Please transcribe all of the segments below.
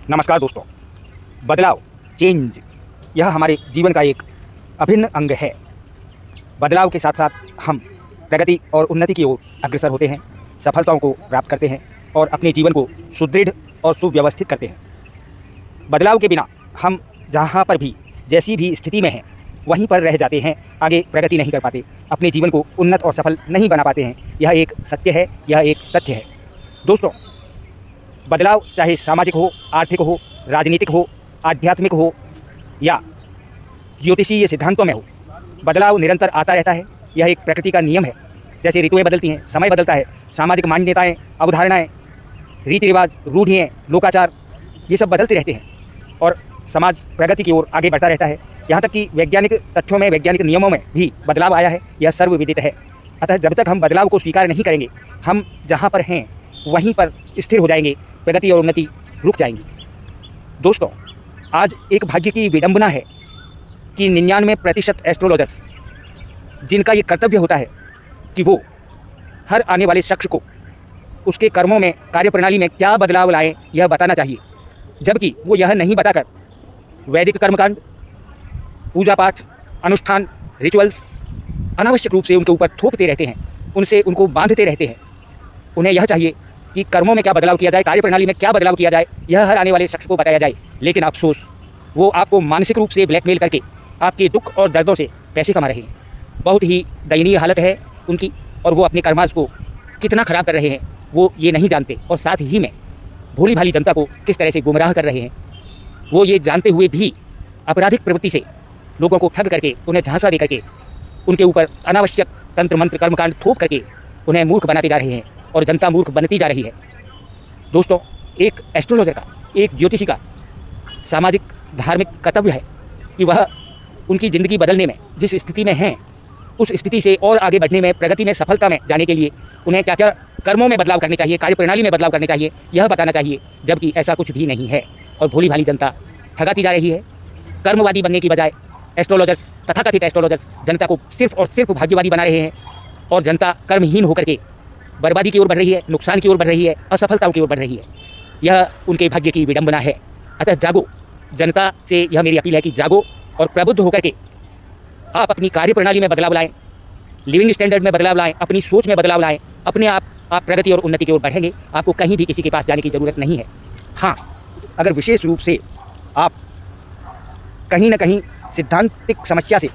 नमस्कार दोस्तों। बदलाव, चेंज, यह हमारे जीवन का एक अभिन्न अंग है। बदलाव के साथ साथ हम प्रगति और उन्नति की ओर अग्रसर होते हैं, सफलताओं को प्राप्त करते हैं और अपने जीवन को सुदृढ़ और सुव्यवस्थित करते हैं। बदलाव के बिना हम जहाँ पर भी जैसी भी स्थिति में हैं वहीं पर रह जाते हैं, आगे प्रगति नहीं कर पाते, अपने जीवन को उन्नत और सफल नहीं बना पाते हैं। यह एक सत्य है, यह एक तथ्य है। दोस्तों, बदलाव चाहे सामाजिक हो, आर्थिक हो, राजनीतिक हो, आध्यात्मिक हो या ज्योतिषीय सिद्धांतों में हो, बदलाव निरंतर आता रहता है। यह एक प्रकृति का नियम है। जैसे ऋतुएं बदलती हैं, समय बदलता है, सामाजिक मान्यताएं, अवधारणाएं, रीति रिवाज, रूढ़ियाँ, लोकाचार, ये सब बदलते रहते हैं और समाज प्रगति की ओर आगे बढ़ता रहता है। यहाँ तक कि वैज्ञानिक तथ्यों में, वैज्ञानिक नियमों में भी बदलाव आया है, यह सर्वविदित है। अतः जब तक हम बदलाव को स्वीकार नहीं करेंगे, हम जहाँ पर हैं वहीं पर स्थिर हो जाएंगे, प्रगति और उन्नति रुक जाएंगी। दोस्तों, आज एक भाग्य की विडंबना है कि 99% एस्ट्रोलॉजर्स, जिनका ये कर्तव्य होता है कि वो हर आने वाले शख्स को उसके कर्मों में, कार्यप्रणाली में क्या बदलाव लाएं, यह बताना चाहिए, जबकि वो यह नहीं बताकर वैदिक कर्मकांड, पूजा पाठ, अनुष्ठान, रिचुअल्स अनावश्यक रूप से उनके ऊपर थोपते रहते हैं, उनसे उनको बांधते रहते हैं। उन्हें यह चाहिए कि कर्मों में क्या बदलाव किया जाए, कार्यप्रणाली में क्या बदलाव किया जाए, यह हर आने वाले शख्स को बताया जाए। लेकिन अफसोस, वो आपको मानसिक रूप से ब्लैकमेल करके आपके दुख और दर्दों से पैसे कमा रहे हैं। बहुत ही दयनीय हालत है उनकी, और वो अपने कर्मास को कितना ख़राब कर रहे हैं वो ये नहीं जानते, और साथ ही में भोली भाली जनता को किस तरह से गुमराह कर रहे हैं वो ये जानते हुए भी आपराधिक प्रवृत्ति से लोगों को ठग करके, उन्हें झांसा दे करके, उनके ऊपर अनावश्यक तंत्र मंत्र कर्मकांड थोप करके उन्हें मूर्ख बनाते जा रहे हैं और जनता मूर्ख बनती जा रही है। दोस्तों, एक एस्ट्रोलॉजर का, एक ज्योतिषी का सामाजिक धार्मिक कर्तव्य है कि वह उनकी ज़िंदगी बदलने में, जिस स्थिति में हैं उस स्थिति से और आगे बढ़ने में, प्रगति में, सफलता में जाने के लिए उन्हें क्या क्या कर्मों में बदलाव करने चाहिए, कार्यप्रणाली में बदलाव करने चाहिए, यह बताना चाहिए। जबकि ऐसा कुछ भी नहीं है और भोली भाली जनता ठगाती जा रही है। कर्मवादी बनने की बजाय एस्ट्रोलॉजर्स, तथाकथित एस्ट्रोलॉजर्स, जनता को सिर्फ और सिर्फ भाग्यवादी बना रहे हैं और जनता कर्महीन होकर के बर्बादी की ओर बढ़ रही है, नुकसान की ओर बढ़ रही है, असफलताओं की ओर बढ़ रही है। यह उनके भाग्य की विडंबना है। अतः जागो, जनता से यह मेरी अपील है कि जागो और प्रबुद्ध होकर के आप अपनी कार्यप्रणाली में बदलाव लाएं, लिविंग स्टैंडर्ड में बदलाव लाएं, अपनी सोच में बदलाव लाएं। अपने आप प्रगति और उन्नति की ओर बढ़ेंगे। आपको कहीं भी किसी के पास जाने की ज़रूरत नहीं है। हाँ, अगर विशेष रूप से आप कहीं ना कहीं सिद्धांतिक समस्या से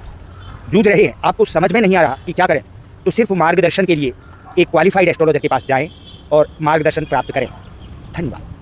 जूझ रहे हैं, आपको समझ में नहीं आ रहा कि क्या करें, तो सिर्फ मार्गदर्शन के लिए एक क्वालिफाइड एस्ट्रोलॉजर के पास जाएं और मार्गदर्शन प्राप्त करें। धन्यवाद।